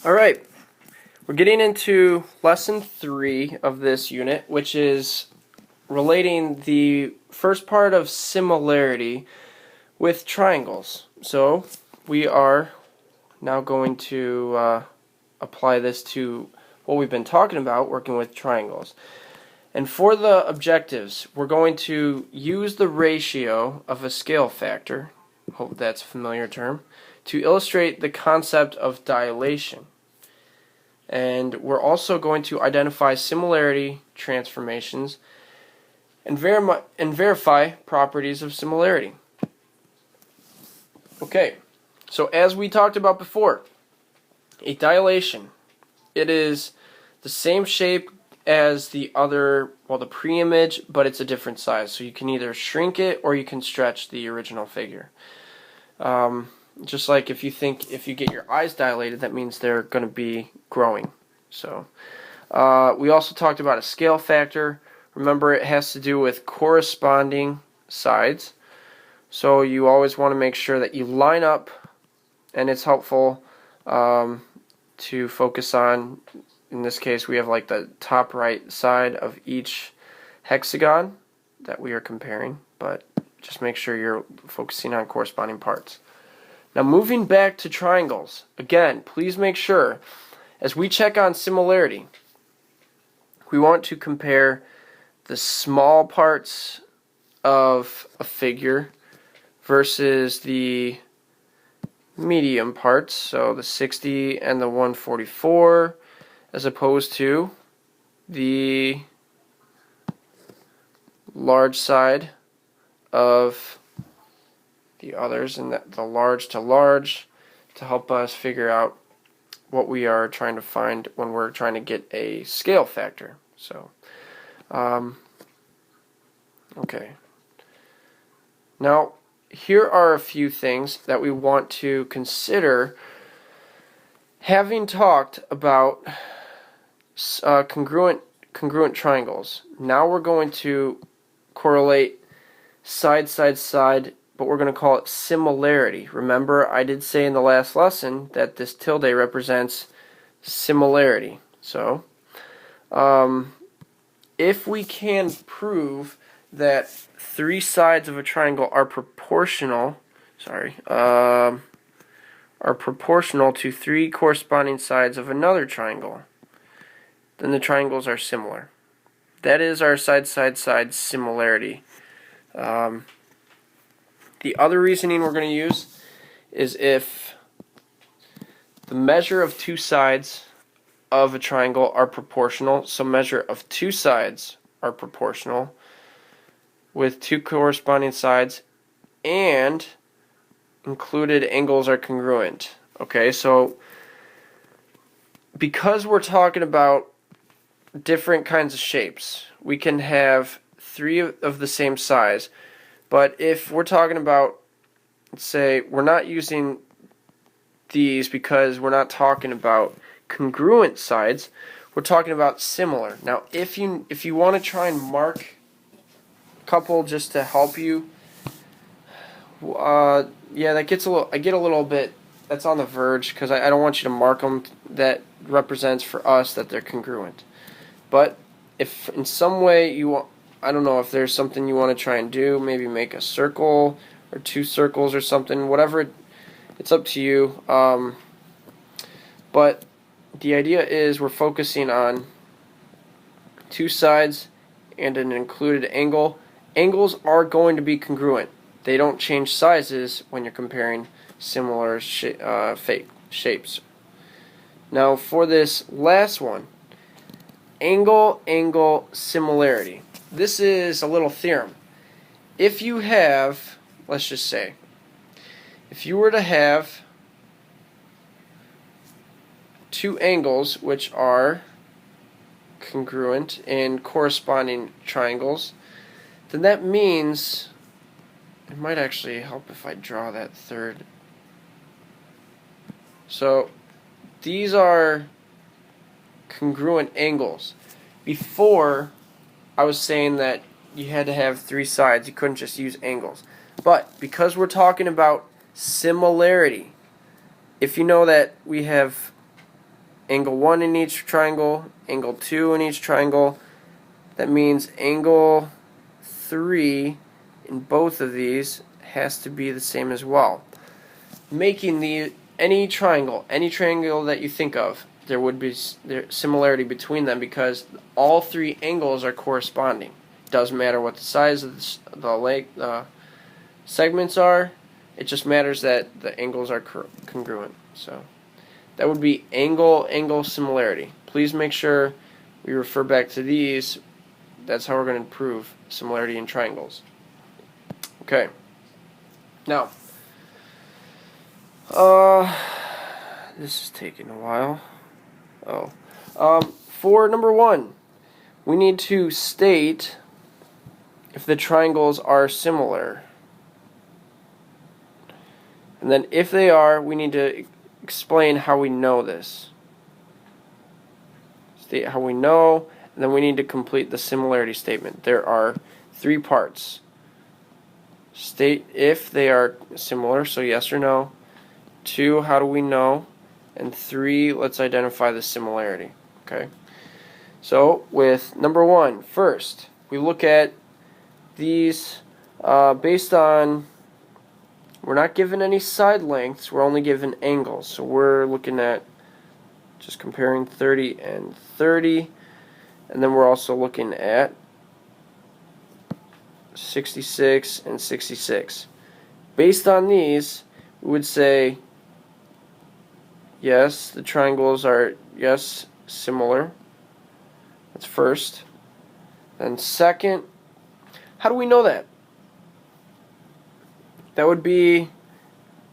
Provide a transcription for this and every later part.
Alright, we're getting into lesson 3 of this unit, which is relating the first part of similarity with triangles. So, we are now going to apply this to what we've been talking about, working with triangles. And for the objectives, we're going to use the ratio of a scale factor, hope that's a familiar term, to illustrate the concept of dilation. And we're also going to identify similarity transformations and verify properties of similarity. Okay, so as we talked about before, a dilation, it is the same shape as the other, well, the pre-image, but it's a different size. So you can either shrink it or you can stretch the original figure. Just like if you get your eyes dilated, that means they're going to be growing. So we also talked about a scale factor. Remember, it has to do with corresponding sides. So you always want to make sure that you line up, and it's helpful to focus on, in this case, we have like the top right side of each hexagon that we are comparing, but just make sure you're focusing on corresponding parts. Now moving back to triangles, again, please make sure, as we check on similarity, we want to compare the small parts of a figure versus the medium parts, so the 60 and the 144, as opposed to the large side of the others, and the large to large, to help us figure out what we are trying to find when we're trying to get a scale factor. So, okay. Now, here are a few things that we want to consider, having talked about congruent triangles. Now we're going to correlate side, but we're going to call it similarity. Remember, I did say in the last lesson that this tilde represents similarity. So, if we can prove that three sides of a triangle are proportional, are proportional to three corresponding sides of another triangle, then the triangles are similar. That is our side similarity. The other reasoning we're going to use is if the measure of two sides of a triangle are proportional, so measure of two sides are proportional with two corresponding sides, and included angles are congruent. Okay, so because we're talking about different kinds of shapes, we can have three of the same size. But if we're talking about, let's say, we're not using these because we're not talking about congruent sides, we're talking about similar. Now, if you want to try and mark a couple just to help you, yeah, I get a little bit, that's on the verge, because I don't want you to mark them. That represents for us that they're congruent. But if in some way you want, I don't know if there's something you want to try and do, maybe make a circle or two circles or something, whatever, it's up to you. But the idea is we're focusing on two sides and an included angle. Angles are going to be congruent. They don't change sizes when you're comparing similar shapes. Now for this last one, angle similarity. This is a little theorem. If you have, let's just say, if you were to have two angles which are congruent in corresponding triangles, then that means, it might actually help if I draw that third. So these are congruent angles. Before, I was saying that you had to have three sides, you couldn't just use angles. But because we're talking about similarity, if you know that we have angle 1 in each triangle, angle 2 in each triangle. That means angle 3 in both of these has to be the same as well. Making any triangle that you think of, there would be similarity between them because all three angles are corresponding. It doesn't matter what the size of the segments are. It just matters that the angles are congruent. So that would be angle similarity. Please make sure we refer back to these. That's how we're going to prove similarity in triangles. Okay. Now, this is taking a while. For number 1, we need to state if the triangles are similar. And then if they are, we need to explain how we know this. State how we know, and then we need to complete the similarity statement. There are 3 parts. State if they are similar, so yes or no. 2, how do we know? And 3, let's identify the similarity. Okay. So with number 1, first, we look at these based on, we're not given any side lengths, we're only given angles. So we're looking at just comparing 30 and 30, and then we're also looking at 66 and 66. Based on these, we would say yes, the triangles are, yes, similar. That's first. Then second, how do we know that? That would be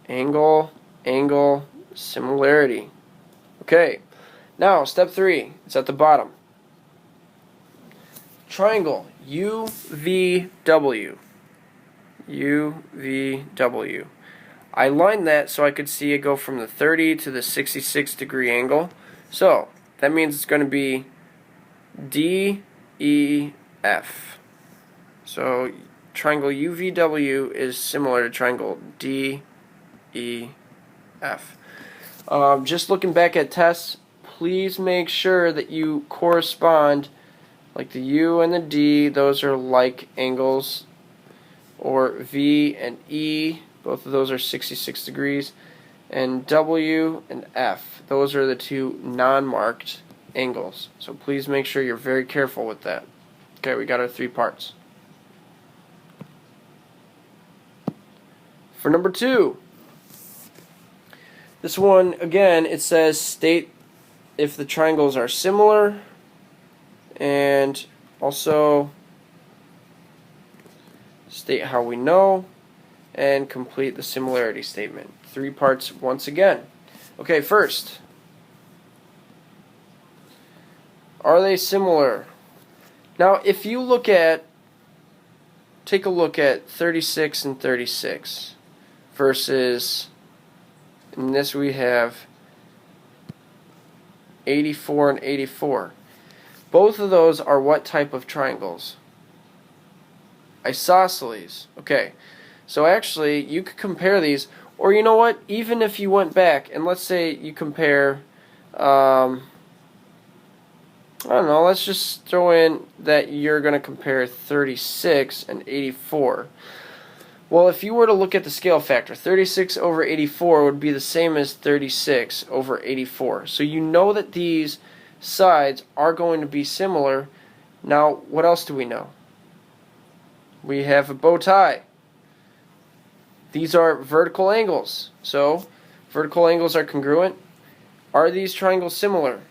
angle, similarity. Okay, now step 3, it's at the bottom. Triangle, UVW. UVW. I lined that so I could see it go from the 30 to the 66 degree angle. So that means it's going to be DEF. So triangle UVW is similar to triangle DEF. Just looking back at tests, please make sure that you correspond, like the U and the D, those are like angles, or V and E, both of those are 66 degrees, and W and F, those are the 2 non-marked angles. So please make sure you're very careful with that. Okay, we got our 3 parts. For number 2, this one, again, it says state if the triangles are similar, and also state how we know, and complete the similarity statement. 3 parts once again. Okay, first, are they similar? Now, if you take a look at 36 and 36 versus, in this we have 84 and 84. Both of those are what type of triangles? Isosceles. Okay, so actually you could compare these, or you know what, even if you went back and let's say you compare, I don't know, let's just throw in that you're going to compare 36 and 84. Well, if you were to look at the scale factor, 36 over 84 would be the same as 36 over 84. So you know that these sides are going to be similar. Now, what else do we know? We have a bow tie. These are vertical angles. So, vertical angles are congruent. Are these triangles similar?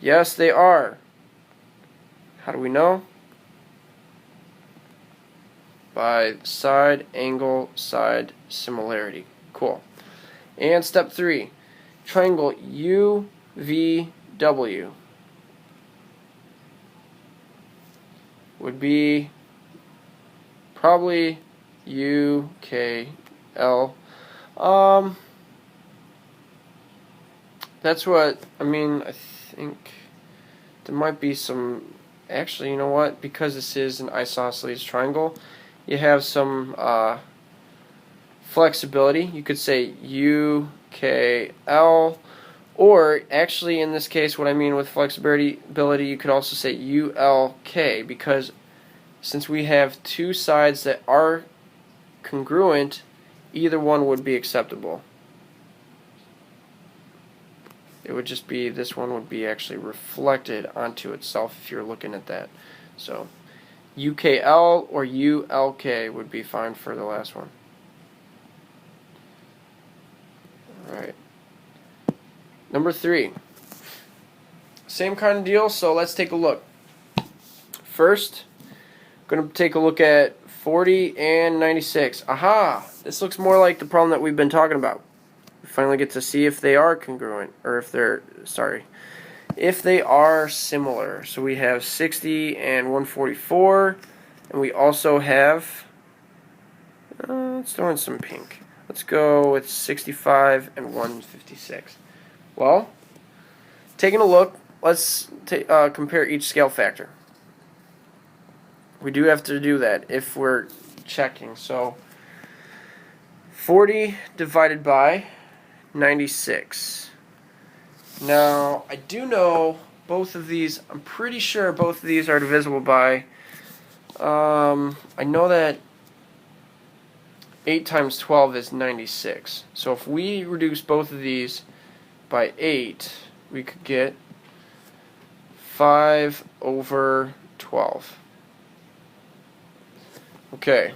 Yes, they are. How do we know? By side, angle, side, similarity. Cool. And step 3, triangle UVW would be probably UKL. That's what, I mean, I think there might be some, actually, you know what, because this is an isosceles triangle, you have some flexibility. You could say UKL, Or, actually, in this case, what I mean with flexibility, you could also say ULK, because since we have two sides that are congruent, either one would be acceptable. It would just be, this one would be actually reflected onto itself if you're looking at that. So, UKL or ULK would be fine for the last one. Alright. Number 3. Same kind of deal, so let's take a look. First, I'm going to take a look at 40 and 96. Aha! This looks more like the problem that we've been talking about. We finally get to see if they are congruent, or if they are similar. So we have 60 and 144, and we also have, let's throw in some pink. Let's go with 65 and 156. Well, taking a look, let's compare each scale factor. We do have to do that if we're checking. So 40 divided by 96. Now, I do know both of these, I'm pretty sure both of these are divisible by, I know that 8 times 12 is 96. So if we reduce both of these by 8, we could get 5 over 12. Okay.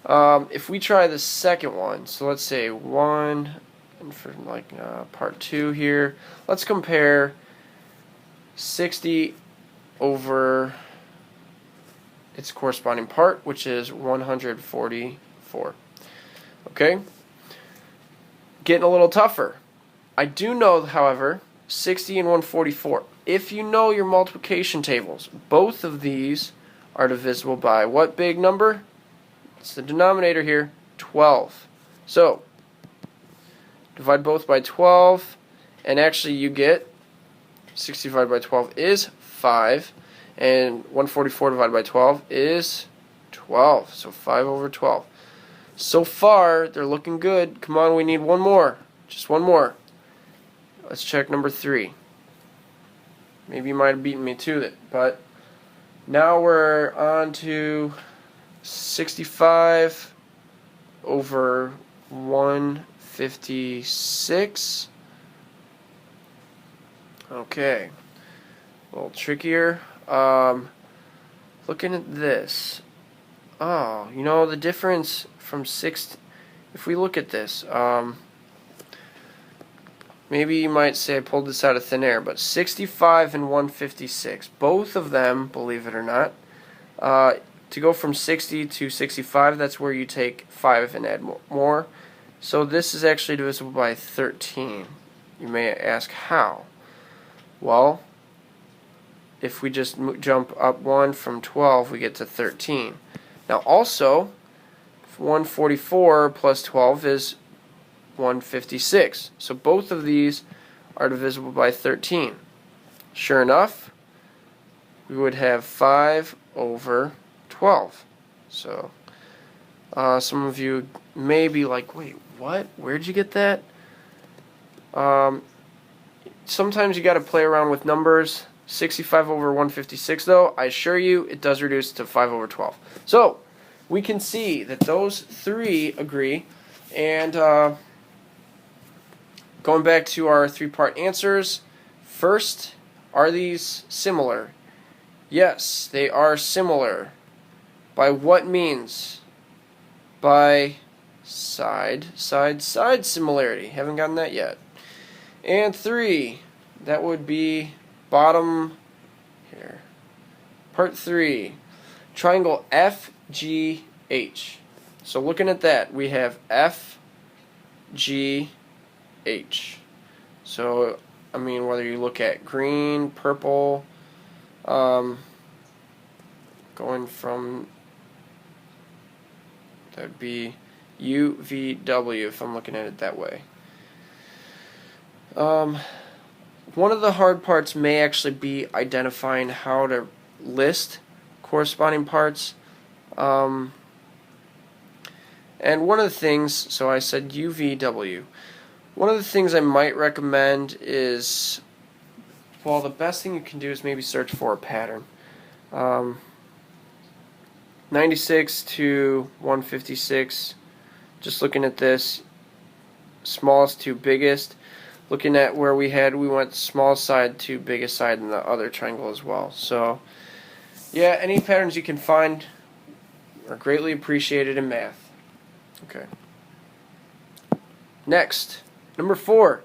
If we try the second one, so let's say 1, and for like part 2 here, let's compare 60 over its corresponding part, which is 144. Okay? Getting a little tougher. I do know, however, 60 and 144. If you know your multiplication tables, both of these are divisible by what big number? It's the denominator here, 12. So, divide both by 12, and actually you get 60 divided by 12 is 5, and 144 divided by 12 is 12. So 5 over 12. So far, they're looking good. Come on, we need one more. Just one more. Let's check number 3. Maybe you might have beaten me to it, but now we're on to 65 over 156. Okay. A little trickier. Looking at this. Oh, you know, the difference from 6... If we look at this, maybe you might say I pulled this out of thin air, but 65 and 156, both of them, believe it or not, to go from 60 to 65, that's where you take 5 and add more. So this is actually divisible by 13. You may ask how. Well, if we just jump up 1 from 12, we get to 13. Now also, 144 plus 12 is 156. So both of these are divisible by 13. Sure enough, we would have 5 over 12. So some of you may be like, wait, what? Where'd you get that? Sometimes you got to play around with numbers. 65 over 156, though, I assure you, it does reduce to 5 over 12. So, we can see that those three agree. And going back to our three-part answers, first, are these similar? Yes, they are similar. By what means? By side similarity. Haven't gotten that yet. And 3, that would be bottom here. Part 3, triangle FGH. So looking at that, we have FGH. So, I mean, whether you look at green, purple, going from, that would be UVW if I'm looking at it that way. One of the hard parts may actually be identifying how to list corresponding parts. And one of the things, so I said UVW. One of the things I might recommend is, well, the best thing you can do is maybe search for a pattern. 96 to 156, just looking at this, smallest to biggest. Looking at where we went smallest side to biggest side in the other triangle as well. So, yeah, any patterns you can find are greatly appreciated in math. Okay. Next, number 4.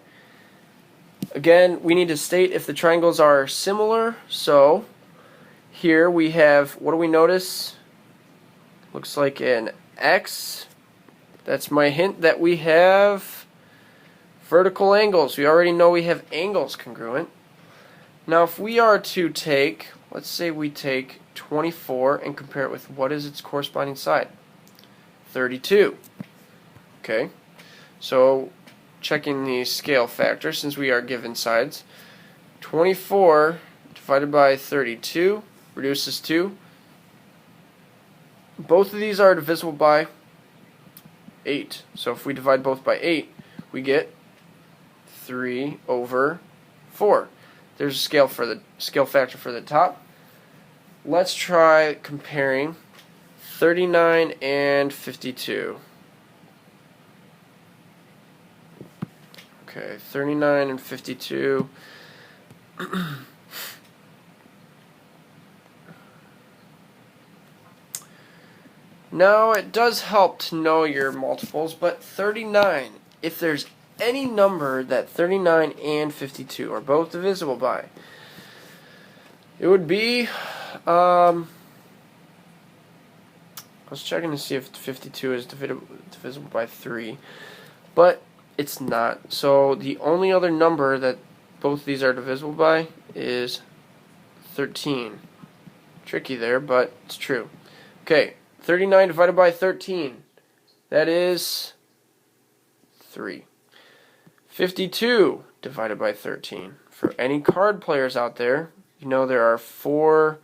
Again, we need to state if the triangles are similar. So, here we have, what do we notice? Looks like an X. That's my hint that we have vertical angles. We already know we have angles congruent. Now if we are to take, let's say we take 24 and compare it with what is its corresponding side? 32. Okay, so checking the scale factor since we are given sides. 24 divided by 32 reduces to, both of these are divisible by 8. So if we divide both by 8, we get 3 over 4. There's a scale factor for the top. Let's try comparing 39 and 52. Okay, 39 and 52. Now, it does help to know your multiples, but 39, if there's any number that 39 and 52 are both divisible by, it would be, I was checking to see if 52 is divisible by 3, but it's not. So the only other number that both of these are divisible by is 13. Tricky there, but it's true. Okay, 39 divided by 13, that is 3. 52 divided by 13. For any card players out there, you know there are four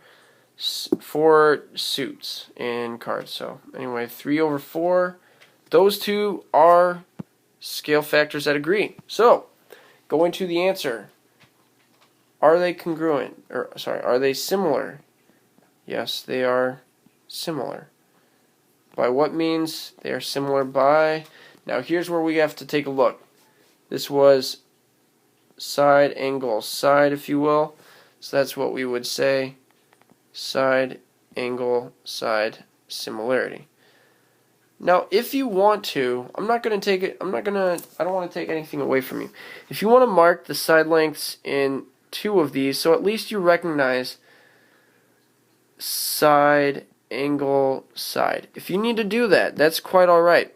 suits in cards. So anyway, 3 over 4. Those two are scale factors that agree. So going to the answer. Are they congruent? Or sorry, are they similar? Yes, they are similar. By what means they are similar by? Now here's where we have to take a look. This was side, angle, side, if you will. So that's what we would say. Side, angle, side, similarity. Now, if you want to, I don't want to take anything away from you. If you want to mark the side lengths in 2 of these, so at least you recognize side, angle, side. If you need to do that, that's quite alright.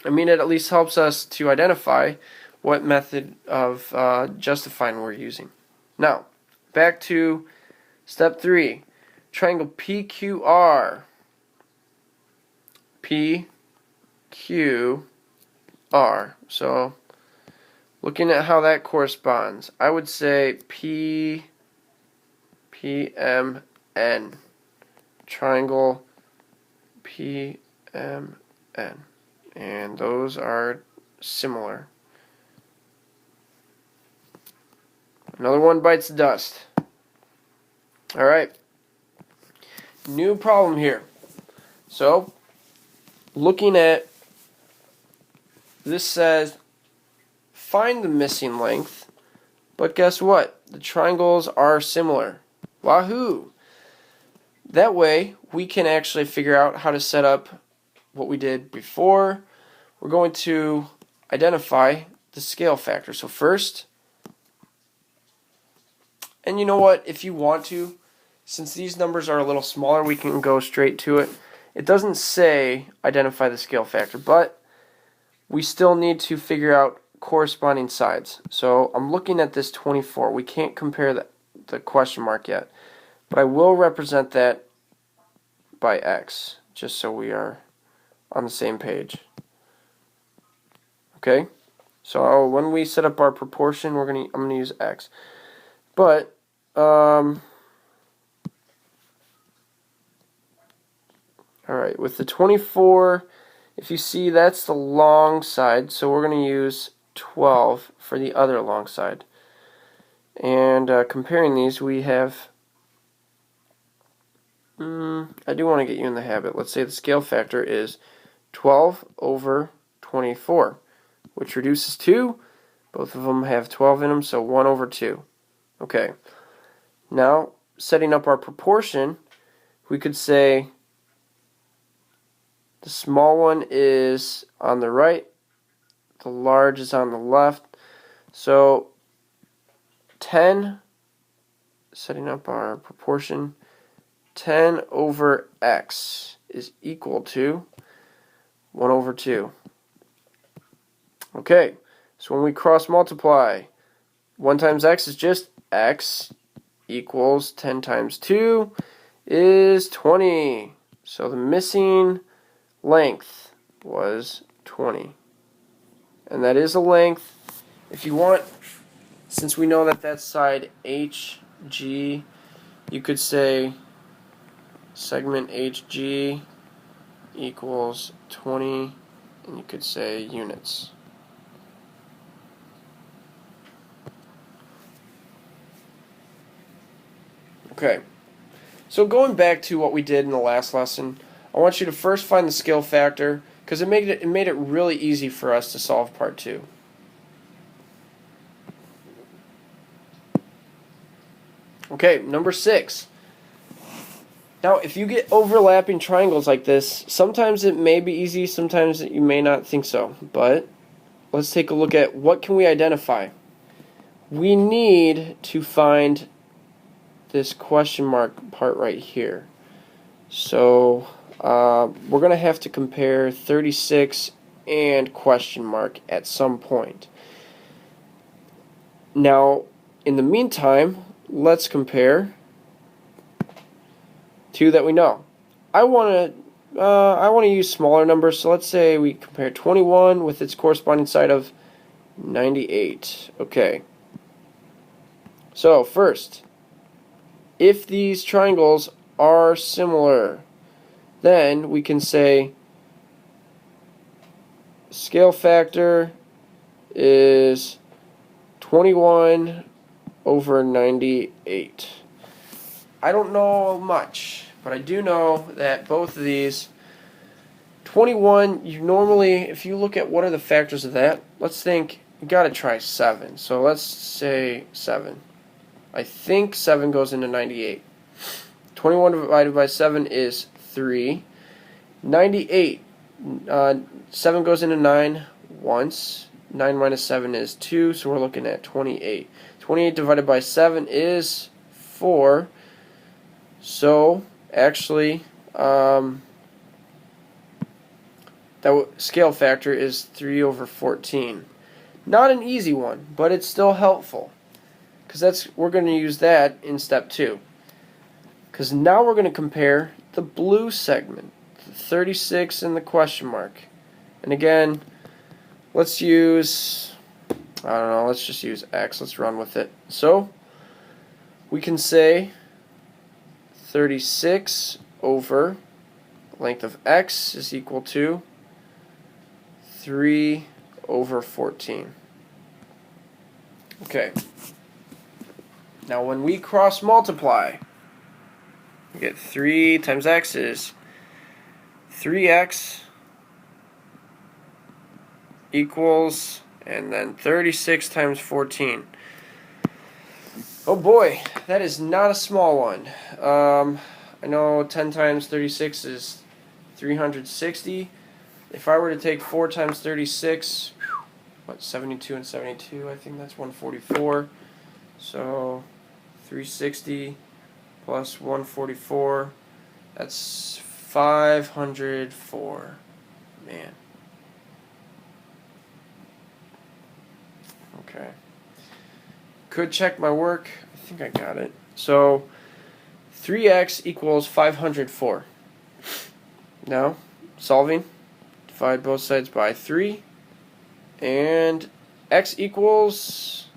I mean, it at least helps us to identify what method of justifying we're using. Now, back to step 3. Triangle PQR. PQR. So, looking at how that corresponds, I would say PMN. Triangle PMN. And those are similar. Another one bites the dust. Alright. New problem here. So, looking at this says find the missing length, but guess what? The triangles are similar. Wahoo! That way, we can actually figure out how to set up what we did before. We're going to identify the scale factor. So first, and you know what, if you want to, since these numbers are a little smaller, we can go straight to it. It doesn't say identify the scale factor, but we still need to figure out corresponding sides. So I'm looking at this 24. We can't compare the question mark yet, but I will represent that by X, just so we are on the same page. Okay, so when we set up our proportion, I'm gonna use X. But all right, with the 24, if you see, that's the long side, so we're going to use 12 for the other long side. And comparing these, we have, I do want to get you in the habit. Let's say the scale factor is 12 over 24, which reduces to, both of them have 12 in them, so 1 over 2. Okay, now setting up our proportion, we could say the small one is on the right, the large is on the left. So 10, setting up our proportion, 10 over x is equal to 1 over 2. Okay, so when we cross multiply, 1 times x is just x equals 10 times 2 is 20. So the missing length was 20. And that is a length. If you want, since we know that that's side HG, you could say segment HG equals 20, and you could say units. Okay, so going back to what we did in the last lesson, I want you to first find the scale factor, because it made it really easy for us to solve part 2. Okay, number 6. Now, if you get overlapping triangles like this, sometimes it may be easy, sometimes you may not think so. But let's take a look at what can we identify. We need to find this question mark part right here. So we're going to have to compare 36 and question mark at some point. Now, in the meantime, let's compare two that we know. I want to use smaller numbers, so let's say we compare 21 with its corresponding side of 98. Okay. So first, if these triangles are similar, then we can say scale factor is 21 over 98. I don't know much, but I do know that both of these, 21, you normally, if you look at what are the factors of that, let's think, you got to try 7. So let's say 7. I think 7 goes into 98. 21 divided by 7 is 3. 98, 7 goes into 9 once. 9 minus 7 is 2, so we're looking at 28. 28 divided by 7 is 4. So, actually, that scale factor is 3 over 14. Not an easy one, but it's still helpful, because we're going to use that in step 2. Because now we're going to compare the blue segment, the 36 and the question mark. And again, let's use, I don't know, let's just use x. Let's run with it. So, we can say 36 over length of x is equal to 3 over 14. Okay. Now when we cross multiply, we get 3 times x is 3x equals, and then 36 times 14. Oh boy, that is not a small one. I know 10 times 36 is 360. If I were to take 4 times 36, 72 and 72, I think that's 144. So 360 plus 144, that's 504. Man. Okay. Could check my work. I think I got it. So 3x equals 504. Now, solving. Divide both sides by 3. And x equals,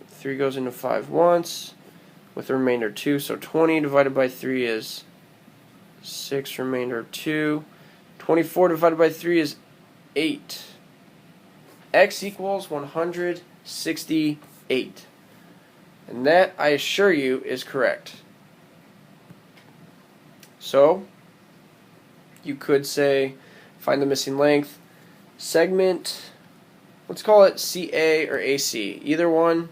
3 goes into 5 once, with the remainder 2. So 20 divided by 3 is 6, remainder 2. 24 divided by 3 is 8. X equals 168. And that, I assure you, is correct. So, you could say, find the missing length. Segment, let's call it CA or AC. Either one.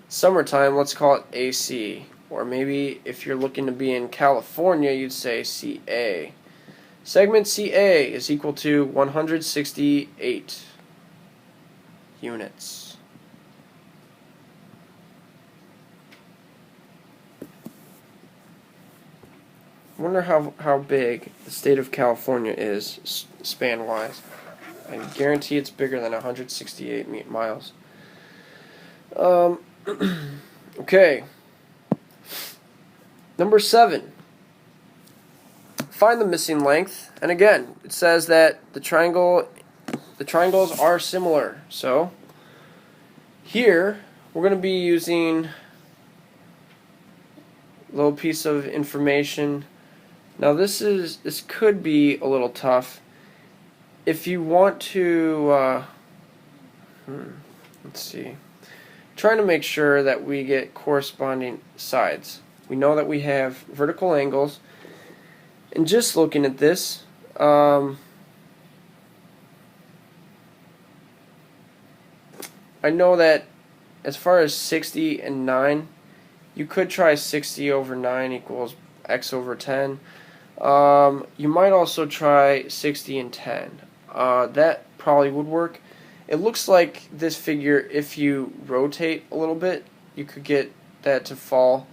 Summertime, let's call it AC. Or maybe if you're looking to be in California, you'd say CA. Segment CA is equal to 168 units. I wonder how big the state of California is span-wise. I guarantee it's bigger than 168 miles. Okay. Number 7. Find the missing length. And again, it says that the triangles are similar. So here we're going to be using a little piece of information. Now this could be a little tough. If you want to let's see. Trying to make sure that we get corresponding sides. We know that we have vertical angles. And just looking at this, I know that as far as 60 and 9, you could try 60 over 9 equals x over 10. You might also try 60 and 10. That probably would work. It looks like this figure, if you rotate a little bit, you could get that to fall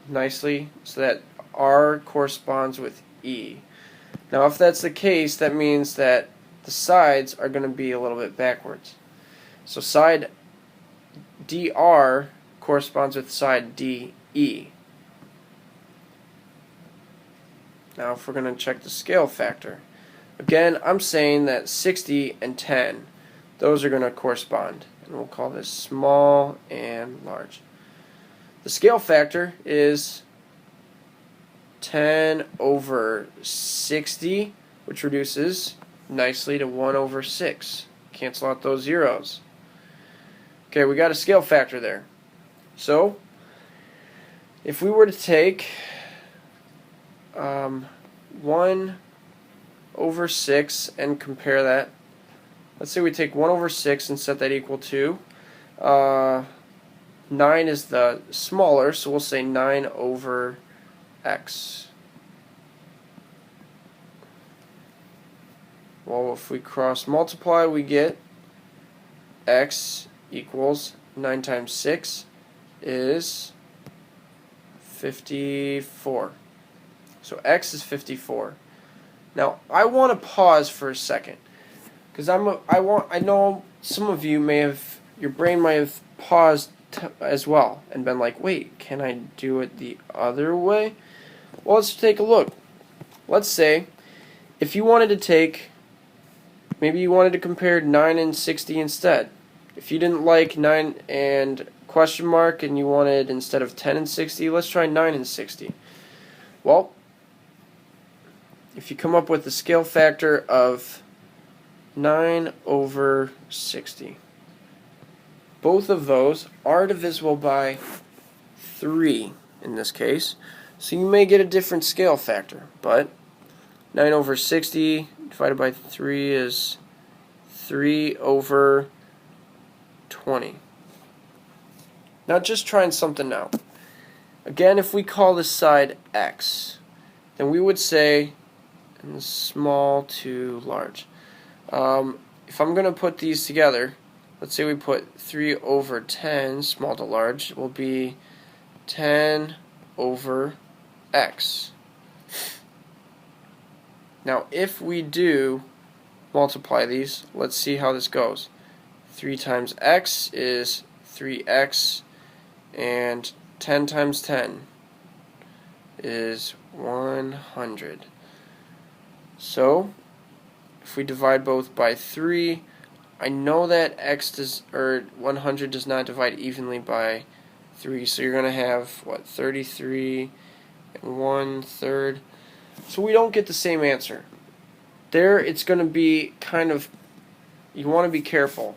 nicely so that R corresponds with E. Now if that's the case, that means that the sides are going to be a little bit backwards. So side DR corresponds with side DE. Now if we're going to check the scale factor, again I'm saying that 60 and 10, those are going to correspond. And we'll call this small and large. The scale factor is 10 over 60, which reduces nicely to 1 over 6. Cancel out those zeros. Okay, we got a scale factor there. So, if we were to take 1 over 6 and compare that, let's say we take 1 over 6 and set that equal to 9 is the smaller, so we'll say 9 over x. Well, if we cross multiply, we get x equals 9 times 6 is 54. So x is 54. Now, I want to pause for a second because I know some of you may have, your brain might have paused as well and been like, wait, can I do it the other way? Well, let's take a look. Let's say if you wanted to take, maybe you wanted to compare 9 and 60 instead. If you didn't like 9 and question mark and you wanted instead of 10 and 60, let's try 9 and 60. Well, if you come up with the scale factor of 9 over 60, both of those are divisible by 3 in this case. So you may get a different scale factor, but 9 over 60 divided by 3 is 3 over 20. Now just trying something out. Again, if we call this side x, then we would say small to large. If I'm going to put these together, let's say we put 3 over 10, small to large, will be 10 over x. Now if we do multiply these, let's see how this goes. 3 times x is 3x, and 10 times 10 is 100. So if we divide both by 3, I know that 100 does not divide evenly by 3, so you're going to have, what, 33 and 1/3. So we don't get the same answer. There, it's going to be kind of, you want to be careful.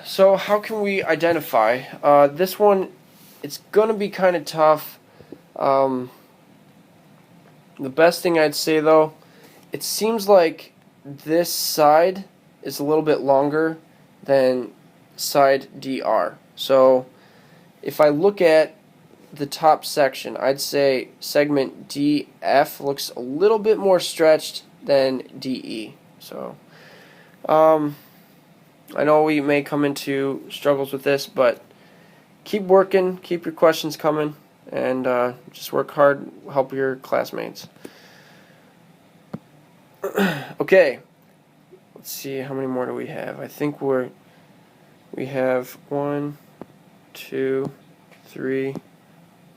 So how can we identify? This one, it's going to be kind of tough. The best thing I'd say, though, it seems like this side is a little bit longer than side DR. So if I look at the top section, I'd say segment DF looks a little bit more stretched than DE. So I know we may come into struggles with this, but keep working, keep your questions coming, and just work hard, help your classmates. Okay, let's see, how many more do we have? I think we have 1, 2, 3,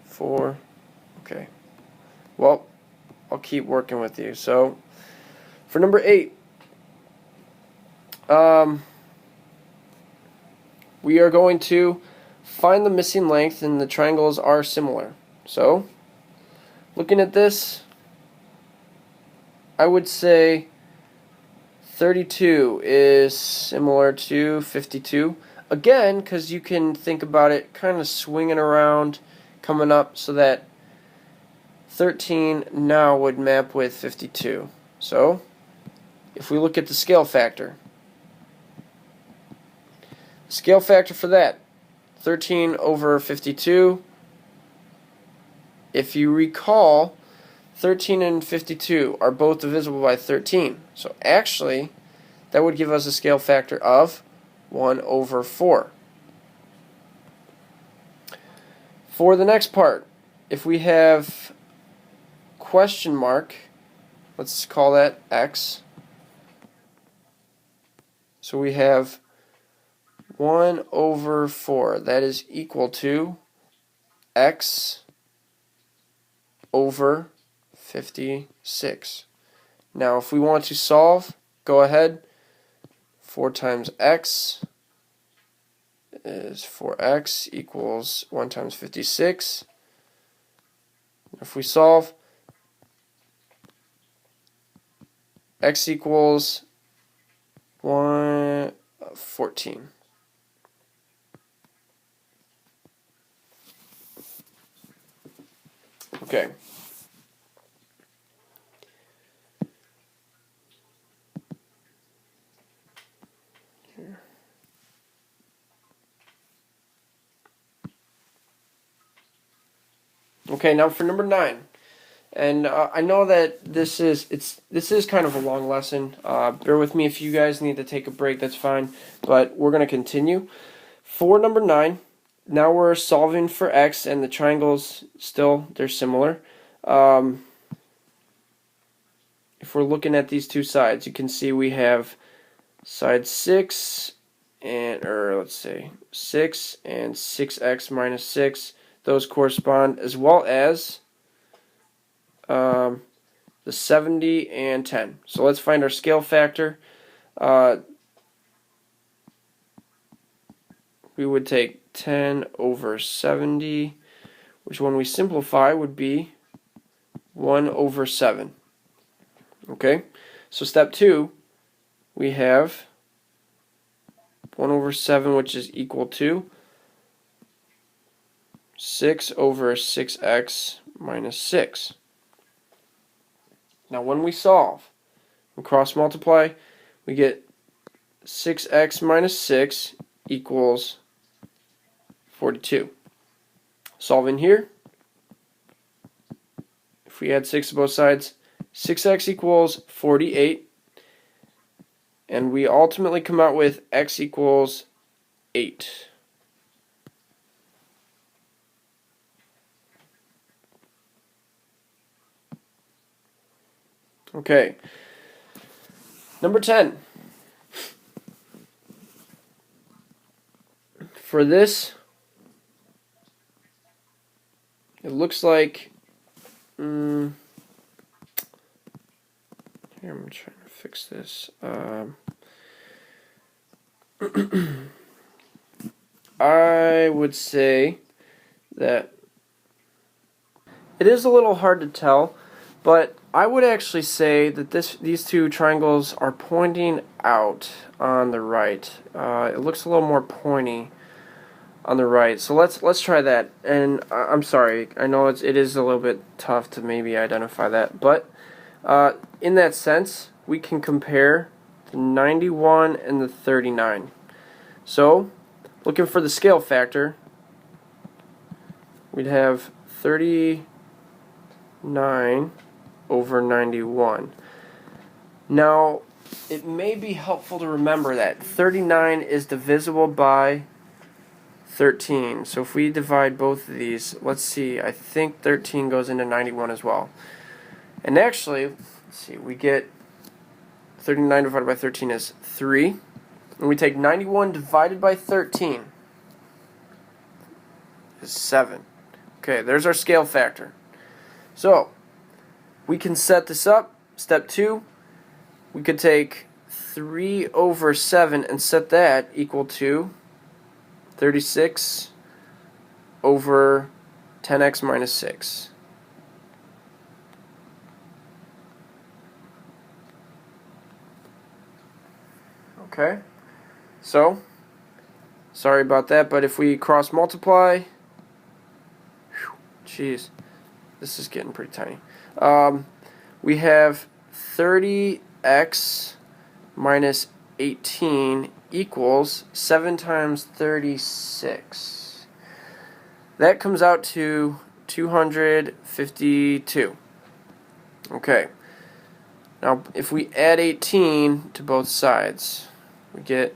4. Okay. Well, I'll keep working with you. So, for number 8, we are going to find the missing length, and the triangles are similar. So, looking at this, I would say 32 is similar to 52. Again, because you can think about it kind of swinging around, coming up, so that 13 now would map with 52. So, if we look at the scale factor for that, 13 over 52, if you recall, 13 and 52 are both divisible by 13. So actually, that would give us a scale factor of 1 over 4. For the next part, if we have question mark, let's call that x. So we have 1 over 4. That is equal to x over 56. Now, if we want to solve, go ahead. 4 times x is 4x equals 1 times 56. If we solve, x equals 14. Okay. Here. Okay, now for number 9. And I know that this is kind of a long lesson. Bear with me if you guys need to take a break, that's fine. But we're going to continue. For number 9, now we're solving for x, and the triangles still, they're similar. If we're looking at these two sides, you can see we have side 6 and, or let's say 6 and 6x minus 6. Those correspond, as well as the 70 and 10. So let's find our scale factor. We would take 10 over 70, which when we simplify would be 1 over 7. Okay, so step 2, we have 1 over 7, which is equal to 6 over 6x minus 6. Now when we solve and cross multiply, we get 6x minus 6 equals 42. Solving here, if we add 6 to both sides, 6x equals 48, and we ultimately come out with x equals 8. Okay, number 10. For this, it looks like, here I'm trying to fix this. I would say that it is a little hard to tell, but I would actually say that these two triangles are pointing out on the right. It looks a little more pointy on the right. So let's try that. And I'm sorry, I know it is a little bit tough to maybe identify that, but in that sense, we can compare the 91 and the 39. So, looking for the scale factor, we'd have 39 over 91. Now, it may be helpful to remember that 39 is divisible by 13. So if we divide both of these, let's see, I think 13 goes into 91 as well. And actually, let's see, we get 39 divided by 13 is 3. And we take 91 divided by 13 is 7. Okay, there's our scale factor. So, we can set this up. Step 2, we could take 3 over 7 and set that equal to 36 over 10x minus 6. Okay, so, sorry about that, but if we cross multiply, jeez, this is getting pretty tiny. We have 30x minus 18 equals 7 times 36. That comes out to 252. Okay. Now, if we add 18 to both sides, we get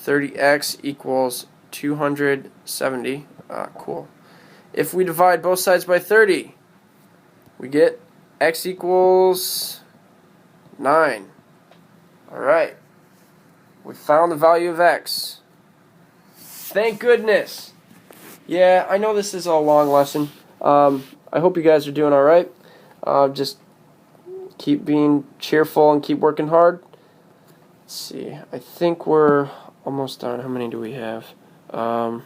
30x equals 270. Cool. If we divide both sides by 30, we get x equals 9. Alright. We found the value of x. Thank goodness. Yeah, I know this is a long lesson. I hope you guys are doing alright. Just keep being cheerful and keep working hard. Let's see. I think we're almost done. How many do we have? 12.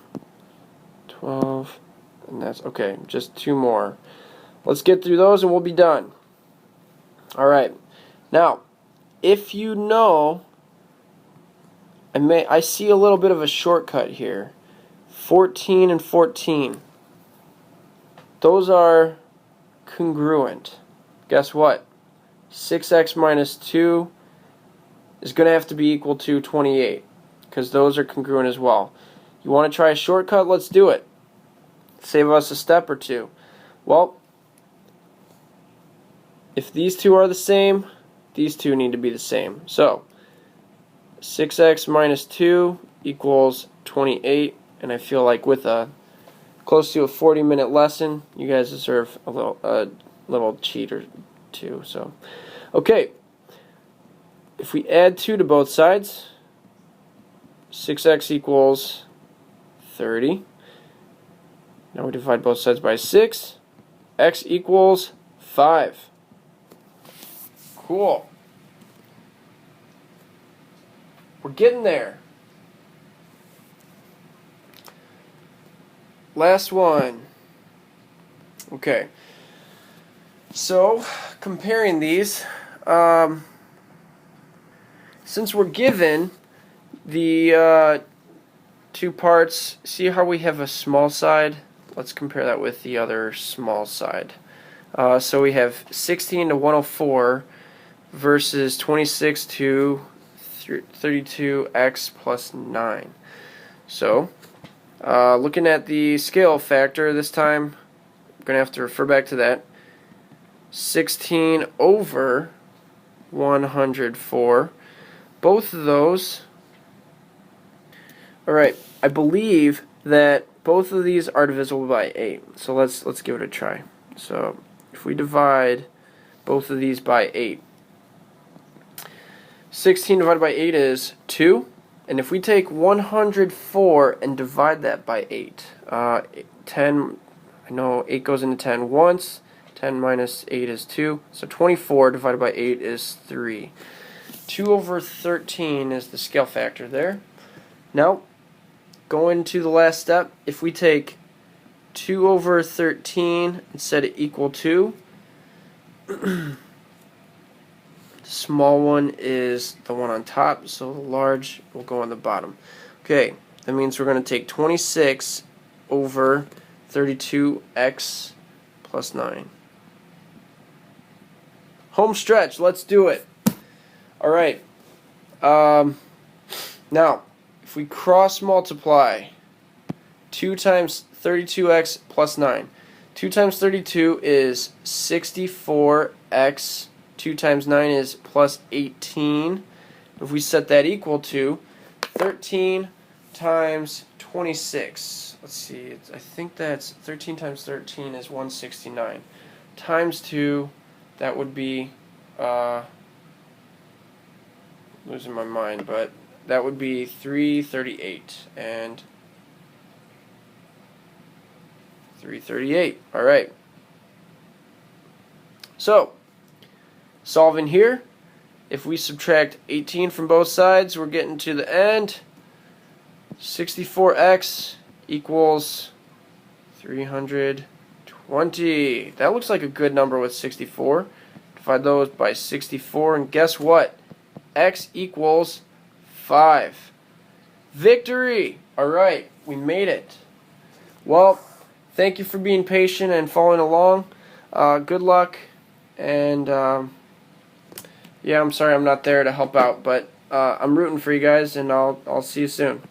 And that's okay. Just 2 more. Let's get through those and we'll be done. Alright. Now, if you know, I see a little bit of a shortcut here. 14 and 14. Those are congruent. Guess what? 6x minus 2 is going to have to be equal to 28, because those are congruent as well. You want to try a shortcut? Let's do it. Save us a step or two. Well, if these two are the same, these two need to be the same. So, 6x minus 2 equals 28, and I feel like with a close to a 40-minute lesson, you guys deserve a little cheat or two. So, okay. If we add 2 to both sides, 6x equals 30. Now we divide both sides by 6. X equals 5. Cool. We're getting there. Last one. Okay. So, comparing these, since we're given the 2 parts, see how we have a small side? Let's compare that with the other small side. So we have 16 to 104 versus 26 to 32x plus 9. So, looking at the scale factor this time, I'm going to have to refer back to that. 16 over 104. Both of those. Alright, I believe that both of these are divisible by 8. So let's give it a try. So if we divide both of these by 8, 16 divided by 8 is 2. And if we take 104 and divide that by 8, 10, I know 8 goes into 10 once. 10 minus 8 is 2. So 24 divided by 8 is 3. 2 over 13 is the scale factor there. Now, going to the last step, if we take 2 over 13 instead of equal to. The small one is the one on top, so the large will go on the bottom. Okay, that means we're going to take 26 over 32x plus 9. Home stretch, let's do it. Alright, now, if we cross multiply 2 times 32x plus 9, 2 times 32 is 64x, 2 times 9 is plus 18. If we set that equal to 13 times 26, let's see, I think that's 13 times 13 is 169. Times 2, that would be, losing my mind, but that would be 338 and 338. All right. So, solving here, if we subtract 18 from both sides, we're getting to the end. 64x equals 320. That looks like a good number with 64. Divide those by 64, and guess what? X equals 5. Victory! Alright, we made it. Well, thank you for being patient and following along. Good luck. And, yeah, I'm sorry I'm not there to help out, but I'm rooting for you guys, and I'll see you soon.